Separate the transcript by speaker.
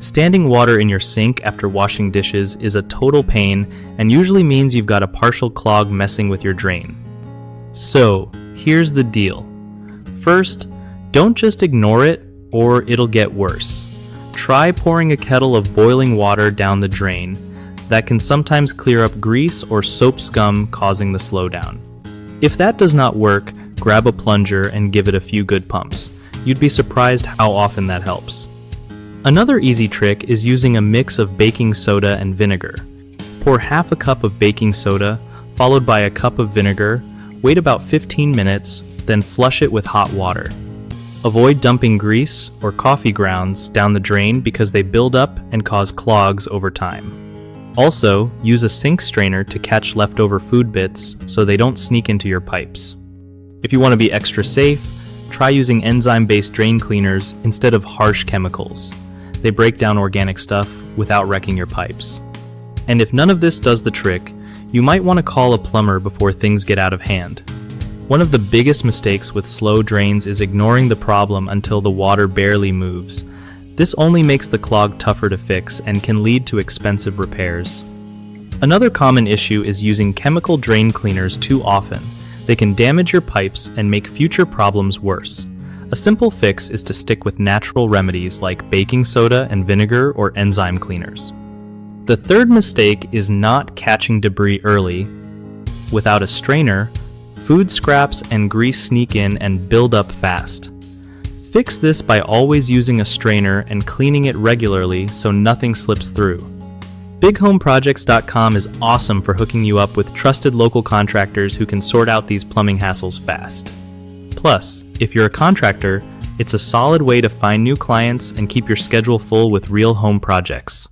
Speaker 1: Standing water in your sink after washing dishes is a total pain and usually means you've got a partial clog messing with your drain. So, here's the deal. First, don't just ignore it or it'll get worse. Try pouring a kettle of boiling water down the drain. That can sometimes clear up grease or soap scum, causing the slowdown. If that does not work, grab a plunger and give it a few good pumps. You'd be surprised how often that helps. Another easy trick is using a mix of baking soda and vinegar. Pour half a cup of baking soda, followed by a cup of vinegar, wait about 15 minutes, then flush it with hot water. Avoid dumping grease or coffee grounds down the drain because they build up and cause clogs over time. Also, use a sink strainer to catch leftover food bits so they don't sneak into your pipes. If you want to be extra safe, try using enzyme-based drain cleaners instead of harsh chemicals. They break down organic stuff without wrecking your pipes. And if none of this does the trick, you might want to call a plumber before things get out of hand. One of the biggest mistakes with slow drains is ignoring the problem until the water barely moves. This only makes the clog tougher to fix and can lead to expensive repairs. Another common issue is using chemical drain cleaners too often. They can damage your pipes and make future problems worse. A simple fix is to stick with natural remedies like baking soda and vinegar or enzyme cleaners. The third mistake is not catching debris early. Without a strainer, food scraps and grease sneak in and build up fast. Fix this by always using a strainer and cleaning it regularly so nothing slips through. BigHomeProjects.com is awesome for hooking you up with trusted local contractors who can sort out these plumbing hassles fast. Plus, if you're a contractor, it's a solid way to find new clients and keep your schedule full with real home projects.